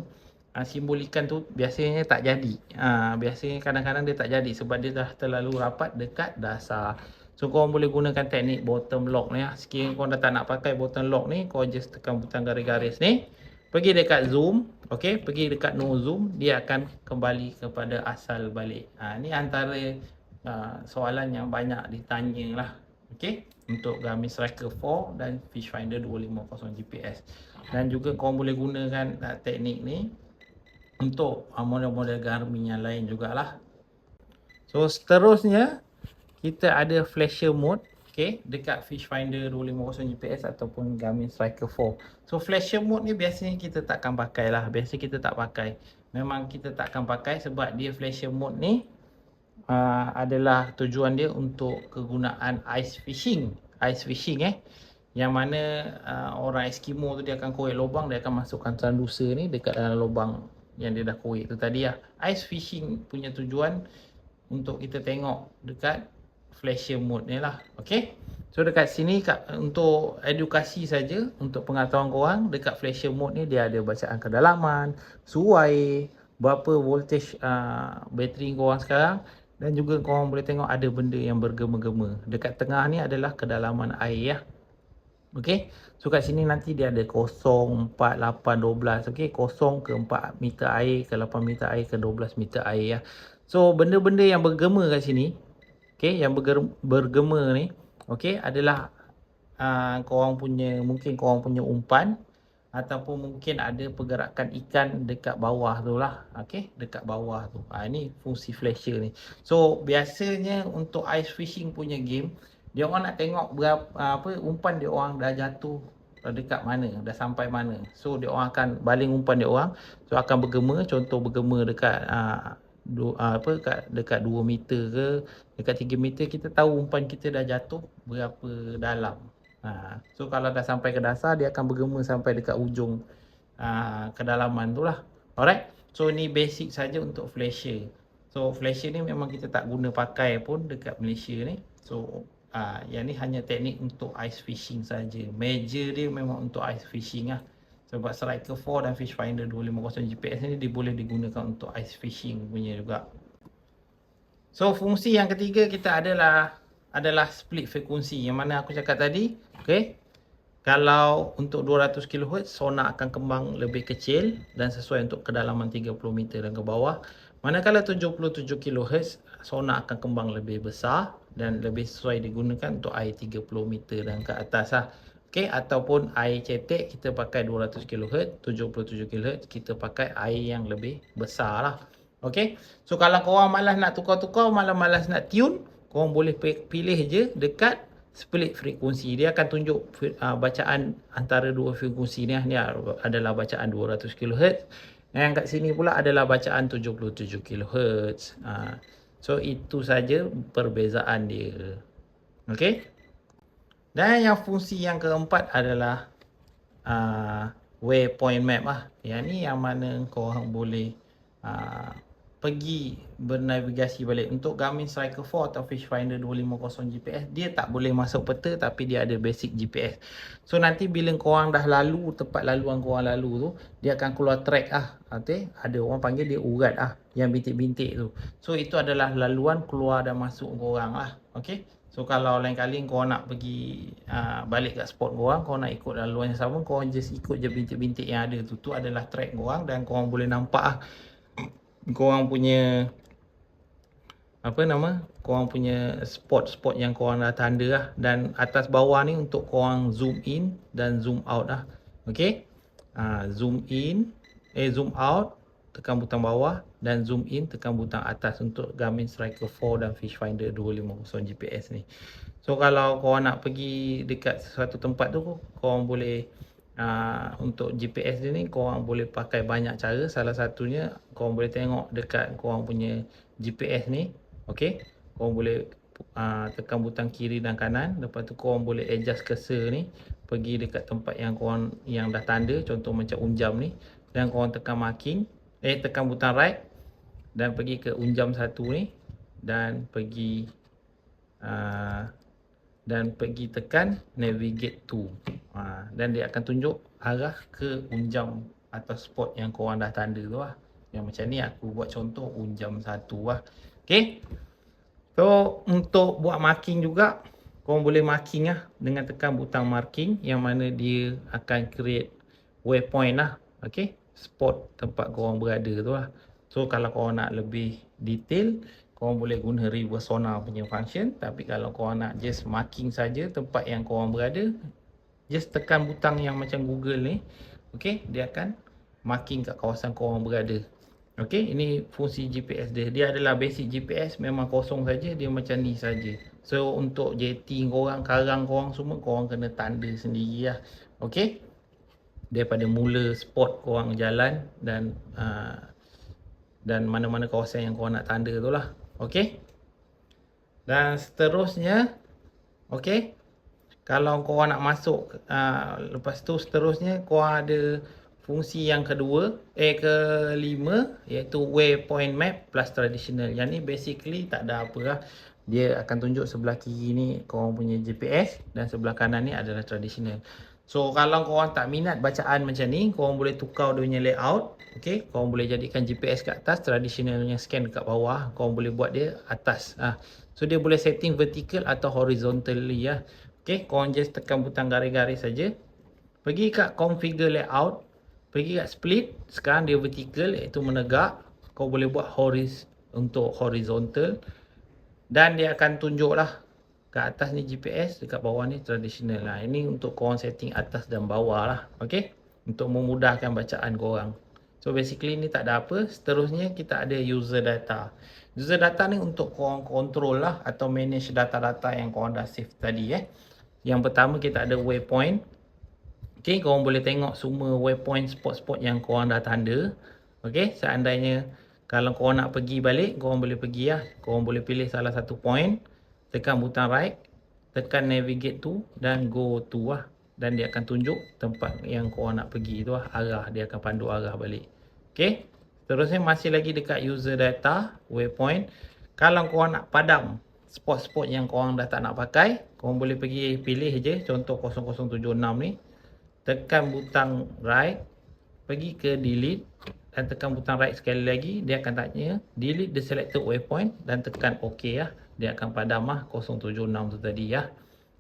simbol ikan tu biasanya tak jadi. Biasanya kadang-kadang dia tak jadi sebab dia dah terlalu rapat dekat dasar. So korang boleh gunakan teknik bottom lock ni lah. Sekiranya korang dah tak nak pakai bottom lock ni, korang just tekan butang garis-garis ni, pergi dekat zoom. Okey, pergi dekat no zoom, dia akan kembali kepada asal balik. Ni antara soalan yang banyak ditanya lah. Okey, untuk Garmin Striker 4 dan Fish Finder 250 GPS. Dan juga korang boleh gunakan teknik ni untuk model-model Garmin yang lain jugalah. So seterusnya kita ada flasher mode, okay, dekat Fish Finder 250 GPS ataupun Garmin Striker 4. So flasher mode ni biasanya kita takkan pakai lah. Biasa kita tak pakai. Memang kita takkan pakai sebab dia flasher mode ni adalah tujuan dia untuk kegunaan ice fishing. Ice fishing yang mana orang Eskimo tu dia akan korek lubang, dia akan masukkan tranducer ni dekat dalam lubang yang dia dah korek tu tadi lah. Ice fishing punya tujuan untuk kita tengok dekat flasher mode ni lah. Okay, so dekat sini untuk edukasi saja, untuk pengetahuan korang, dekat flasher mode ni dia ada bacaan kedalaman, suhu air, berapa voltage bateri korang sekarang, dan juga korang boleh tengok ada benda yang bergema-gema. Dekat tengah ni adalah kedalaman air ya. Okey, so kat sini nanti dia ada 0, 4, 8, 12. Okey, 0 ke 4 meter air, ke 8 meter air, ke 12 meter air ya. So benda-benda yang bergema kat sini, okey, yang bergema ni, okey, adalah mungkin korang punya umpan, ataupun mungkin ada pergerakan ikan dekat bawah tu lah. Okey, dekat bawah tu. Ini fungsi flasher ni. So biasanya untuk ice fishing punya game, dia orang nak tengok berapa umpan dia orang dah jatuh dekat mana, dah sampai mana. So dia orang akan baling umpan dia orang. So akan bergema, contoh bergema dekat dekat 2 meter ke, dekat 3 meter, kita tahu umpan kita dah jatuh berapa dalam. So kalau dah sampai ke dasar, dia akan bergema sampai dekat ujung kedalaman tu lah. Alright. So ni basic saja untuk flasher. So flasher ni memang kita tak guna pakai pun dekat Malaysia ni. So yang ni hanya teknik untuk ice fishing saja. Major dia memang untuk ice fishing lah. Sebab Striker 4 dan Fish Finder 250 GPS ni dia boleh digunakan untuk ice fishing punya juga. So fungsi yang ketiga kita adalah split frekuensi, yang mana aku cakap tadi. Okay, kalau untuk 200 kHz sonar akan kembang lebih kecil dan sesuai untuk kedalaman 30 meter dan ke bawah. Manakala 77 kHz sonar akan kembang lebih besar dan lebih sesuai digunakan untuk air 30 meter dan ke atas lah. Okay, ataupun air cetek kita pakai 200 kHz, 77 kHz kita pakai air yang lebih besar lah. Okay, so kalau korang malas nak tukar-tukar, malas nak tune, korang boleh pilih je dekat split frekuensi. Dia akan tunjuk bacaan antara dua frekuensi ni. Ni adalah bacaan 200 kHz. Yang kat sini pula adalah bacaan 77 kHz. So itu saja perbezaan dia. Okey. Dan yang fungsi yang keempat adalah waypoint map lah. Yang ni yang mana korang boleh pergi bernavigasi balik. Untuk Garmin Striker 4 atau Fish Finder 250 GPS, dia tak boleh masuk peta, tapi dia ada basic GPS. So nanti bila korang dah lalu tempat laluan korang lalu tu, dia akan keluar track okay? Ada orang panggil dia urat yang bintik-bintik tu. So itu adalah laluan keluar dan masuk korang lah. Okay? So kalau lain kali korang nak pergi balik kat spot korang nak ikut laluan yang sama, korang just ikut je bintik-bintik yang ada tu. Tu adalah track korang dan korang boleh nampak korang punya korang punya spot-spot yang korang dah tanda dan atas bawah ni untuk korang zoom in dan zoom out okey. Zoom in, zoom out, tekan butang bawah, dan zoom in tekan butang atas untuk Garmin Striker 4 dan Fish Finder 250 GPS ni. So kalau korang nak pergi dekat sesuatu tempat tu, korang boleh untuk GPS dia ni korang boleh pakai banyak cara. Salah satunya korang boleh tengok dekat korang punya GPS ni. Okey, korang boleh tekan butang kiri dan kanan. Lepas tu korang boleh adjust cursor ni pergi dekat tempat yang korang yang dah tanda, contoh macam unjam ni, dan korang tekan marking, tekan butang right dan pergi ke unjam 1 ni dan pergi tekan navigate to, dan dia akan tunjuk arah ke unjam atau spot yang korang dah tanda tu lah. Yang macam ni aku buat contoh unjam 1 lah. Okay, so untuk buat marking juga, korang boleh marking dengan tekan butang marking, yang mana dia akan create waypoint okay, spot tempat korang berada tu lah. So kalau korang nak lebih detail, korang boleh guna reverse sonar punya function. Tapi kalau korang nak just marking saja tempat yang korang berada, just tekan butang yang macam Google ni. Okay, dia akan marking kat kawasan korang berada. Okay, ini fungsi GPS dia. Dia adalah basic GPS, memang kosong saja, dia macam ni saja. So untuk jetty korang, karang korang semua, korang kena tanda sendiri lah. Okay, daripada mula spot korang jalan dan mana-mana kawasan yang korang nak tanda tu lah. Okey. Dan seterusnya, okey, kalau korang nak masuk, lepas tu seterusnya korang ada fungsi yang kelima, iaitu waypoint map plus traditional. Yang ni basically tak ada apa lah. Dia akan tunjuk sebelah kiri ni korang punya GPS dan sebelah kanan ni adalah traditional. So kalau korang tak minat bacaan macam ni, korang boleh tukar dia punya layout. Okay, korang boleh jadikan GPS kat atas, traditionalnya scan dekat bawah. Korang boleh buat dia atas. So dia boleh setting vertical atau horizontally lah. Okay, korang just tekan butang garis-garis saja. Pergi kat configure layout, pergi kat split. Sekarang dia vertical, iaitu menegak. Kau boleh buat untuk horizontal, dan dia akan tunjuk lah kat atas ni GPS, dekat bawah ni traditional lah. Ini untuk korang setting atas dan bawah lah. Okay, untuk memudahkan bacaan korang. So basically ni tak ada apa. Seterusnya kita ada user data. User data ni untuk korang control lah atau manage data-data yang korang dah save tadi. Yang pertama kita ada waypoint. Okay, korang boleh tengok semua waypoint spot-spot yang korang dah tanda. Okay, seandainya kalau korang nak pergi balik, korang boleh pergi lah. Korang boleh pilih salah satu point, tekan butang right, tekan navigate to dan go to lah. Dan dia akan tunjuk tempat yang korang nak pergi tu lah, arah. Dia akan pandu arah balik. Okay, seterusnya masih lagi dekat user data, waypoint. Kalau korang nak padam spot-spot yang korang dah tak nak pakai, korang boleh pergi pilih je, contoh 0076 ni. Tekan butang right, pergi ke delete dan tekan butang right sekali lagi. Dia akan tanya delete the selected waypoint dan tekan OK lah. Dia akan padam lah 076 tu tadi ya.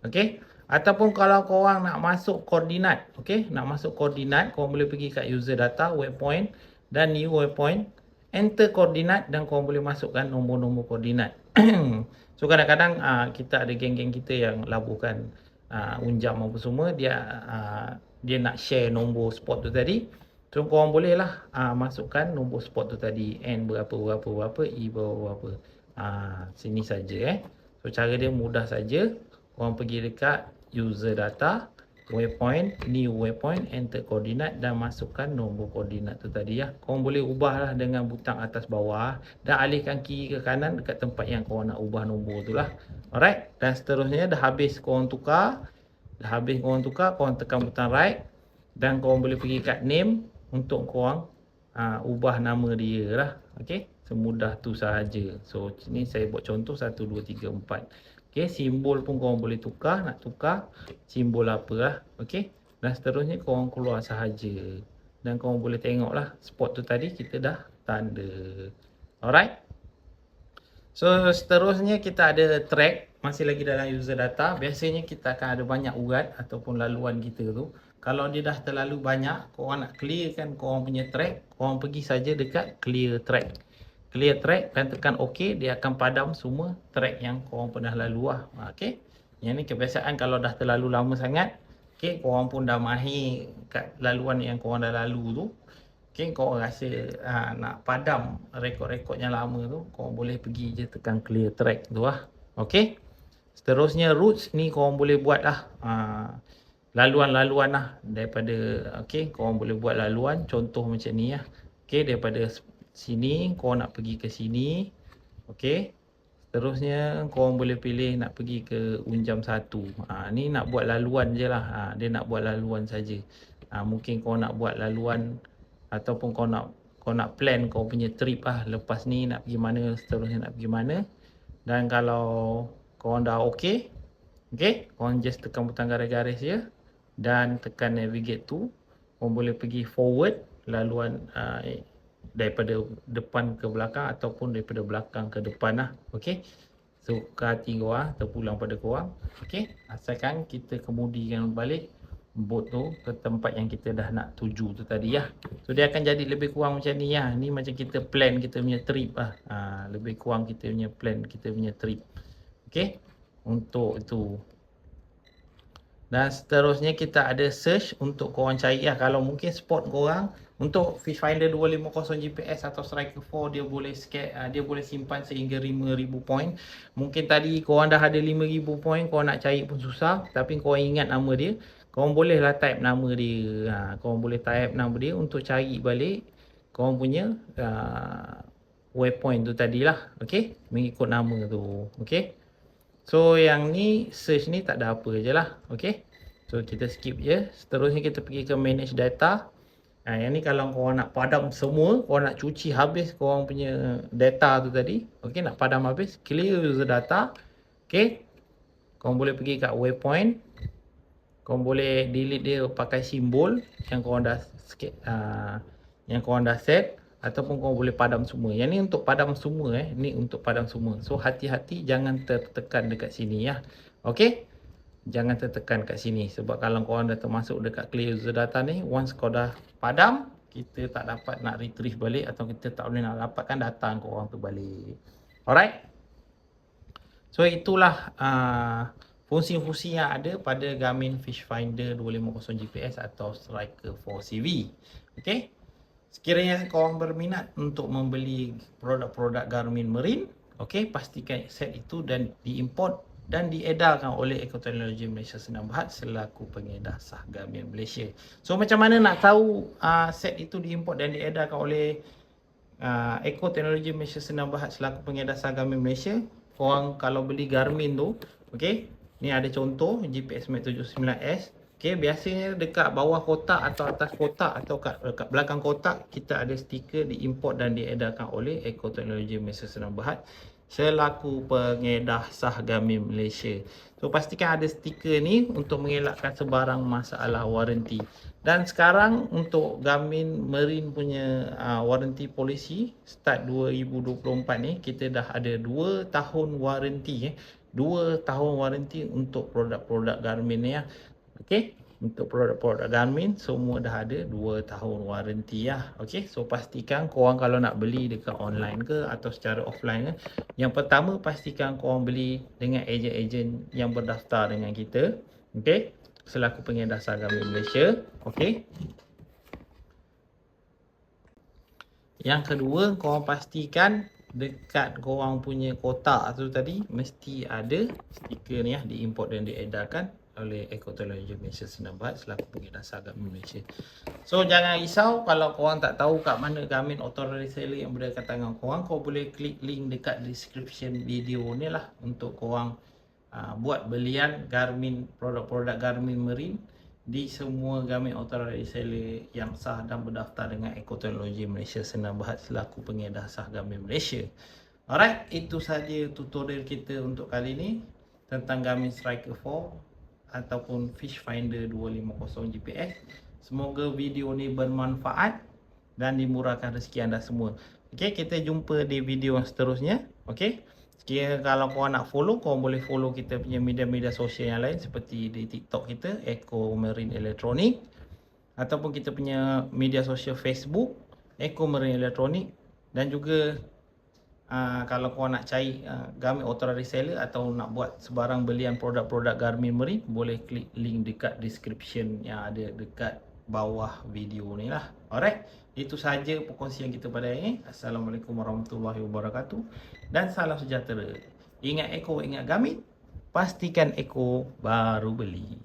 Okey. Ataupun kalau korang nak masuk koordinat, okey, nak masuk koordinat, korang boleh pergi kat user data, waypoint dan new waypoint, enter koordinat dan korang boleh masukkan nombor-nombor koordinat. So kadang-kadang kita ada geng-geng kita yang labuhkan unjam apa semua, dia nak share nombor spot tu tadi. So korang boleh lah masukkan nombor spot tu tadi, N berapa, E berapa. Sini saja So cara dia mudah saja. Korang pergi dekat user data, waypoint, new waypoint, enter koordinat dan masukkan nombor koordinat tu tadi ya. Korang boleh ubah lah dengan butang atas bawah dan alihkan kiri ke kanan dekat tempat yang korang nak ubah nombor tu lah. Alright, dan seterusnya dah habis korang tukar, korang tekan butang right dan korang boleh pergi kat name untuk korang ubah nama dia lah. Okay, semudah tu sahaja. So ni saya buat contoh 1, 2, 3, 4. Okay, simbol pun korang boleh tukar, nak tukar simbol apa lah. Okay, dan seterusnya korang keluar sahaja. Dan korang boleh tengok lah spot tu tadi kita dah tanda. Alright. So seterusnya kita ada track, masih lagi dalam user data. Biasanya kita akan ada banyak urat ataupun laluan kita tu. Kalau dia dah terlalu banyak, korang nak clearkan korang punya track, korang pergi saja dekat clear track. Clear track dan tekan OK, dia akan padam semua track yang korang pernah lalu lah. Okay. Yang ni kebiasaan kalau dah terlalu lama sangat, okay, korang pun dah mahir kat laluan yang korang dah lalu tu. Okay, korang rasa nak padam rekod-rekod yang lama tu, korang boleh pergi je tekan clear track tu lah. Okay. Seterusnya routes ni korang boleh buat lah. Laluan-laluan lah daripada, okay, korang boleh buat laluan contoh macam ni lah. Okay, daripada sini korang nak pergi ke sini. Okey. Seterusnya korang boleh pilih nak pergi ke Unjam 1. Ni nak buat laluan je lah. Dia nak buat laluan saja. Mungkin korang nak buat laluan ataupun korang nak plan korang punya trip lah. Lepas ni nak pergi mana, seterusnya nak pergi mana. Dan kalau korang dah okey, korang just tekan butang garis-garis je dan tekan navigate to. Korang boleh pergi forward laluan daripada depan ke belakang ataupun daripada belakang ke depan lah. Okey. So ke hati korang, terpulang pada korang. Okey. Asalkan kita kemudikan balik bot tu ke tempat yang kita dah nak tuju tu tadi lah. So dia akan jadi lebih kurang macam ni lah. Ni macam kita plan kita punya trip lah. Lebih kurang kita punya plan kita punya trip. Okey. Untuk itu. Dan seterusnya kita ada search untuk korang cari lah. Kalau mungkin spot korang untuk Fish Finder 250 GPS atau Striker 4 dia boleh dia boleh simpan sehingga 5,000 point. Mungkin tadi korang dah ada 5,000 point, korang nak cari pun susah, tapi korang ingat nama dia, korang bolehlah type nama dia. Korang boleh type nama dia untuk cari balik korang punya waypoint tu tadilah. Okey, mengikut nama tu. Okey. So yang ni search ni tak ada apa je lah. Okey. So kita skip je. Seterusnya kita pergi ke manage data. Yang ni kalau korang nak padam semua, korang nak cuci habis korang punya data tu tadi. Okey, nak padam habis, clear user data. Okey. Korang boleh pergi kat waypoint. Korang boleh delete dia pakai simbol yang korang dah set ataupun korang boleh padam semua. Yang ni untuk padam semua ni untuk padam semua. So hati-hati jangan tertekan dekat sini ya. Okey. Jangan tertekan kat sini sebab kalau korang dah termasuk dekat clear user data ni, once kau dah padam, kita tak dapat nak retrieve balik atau kita tak boleh nak dapatkan data korang tu balik. Alright. So itulah fungsi-fungsi yang ada pada Garmin Fish Finder 250 GPS atau Striker 4CV. Okey. Sekiranya korang berminat untuk membeli produk-produk Garmin Marine, okey, pastikan set itu dan diimport dan diedarkan oleh Ekoteknologi Malaysia Sdn Bhd selaku pengedar sah Garmin Malaysia. So macam mana nak tahu set itu diimport dan diedarkan oleh Ekoteknologi Malaysia Sdn Bhd selaku pengedar sah Garmin Malaysia? Korang kalau beli Garmin tu, okey, ni ada contoh GPS Mate 79S. Okey, biasanya dekat bawah kotak atau atas kotak atau dekat belakang kotak kita ada stiker diimport dan diedarkan oleh Ekoteknologi Malaysia Sdn Bhd selaku pengedar sah Garmin Malaysia. So pastikan ada stiker ni untuk mengelakkan sebarang masalah waranti. Dan sekarang untuk Garmin Marine punya waranti polisi start 2024 ni kita dah ada 2 tahun waranti 2 tahun waranti untuk produk-produk Garmin ni ya. Okey, untuk produk-produk Garmin semua dah ada 2 tahun waranti ya. Okey, so pastikan korang kalau nak beli dekat online ke atau secara offline ke, yang pertama pastikan korang beli dengan ejen-ejen yang berdaftar dengan kita. Okey, selaku pengedar sah Garmin Malaysia. Okey. Yang kedua, korang pastikan dekat korang punya kotak tu tadi mesti ada stiker ni ya, diimport dan diedarkan oleh Ekoteknologi Malaysia Sdn Bhd selaku pengedar sah Garmin Malaysia. So jangan risau kalau korang tak tahu kat mana Garmin authorized reseller yang berdekatan dengan korang, korang boleh klik link dekat description video ni lah untuk korang buat belian Garmin, produk-produk Garmin Marine di semua Garmin authorized reseller yang sah dan berdaftar dengan Ekoteknologi Malaysia Sdn Bhd selaku pengedar sah Garmin Malaysia. Alright, itu saja tutorial kita untuk kali ini tentang Garmin Striker 4 ataupun Fish Finder 250 GPS. Semoga video ni bermanfaat dan dimurahkan rezeki anda semua. Okey, kita jumpa di video yang seterusnya. Okey. Sekiranya kalau korang nak follow, korang boleh follow kita punya media-media sosial yang lain seperti di TikTok kita Eco Marine Electronic, ataupun kita punya media sosial Facebook Eco Marine Electronic, dan juga kalau korang nak cari Garmin authorized reseller atau nak buat sebarang belian produk-produk Garmin Marine, boleh klik link dekat description yang ada dekat bawah video ni lah. Alright, itu sahaja perkongsian kita pada hari ini. Assalamualaikum warahmatullahi wabarakatuh dan salam sejahtera. Ingat Eko, ingat Garmin, pastikan Eko baru beli.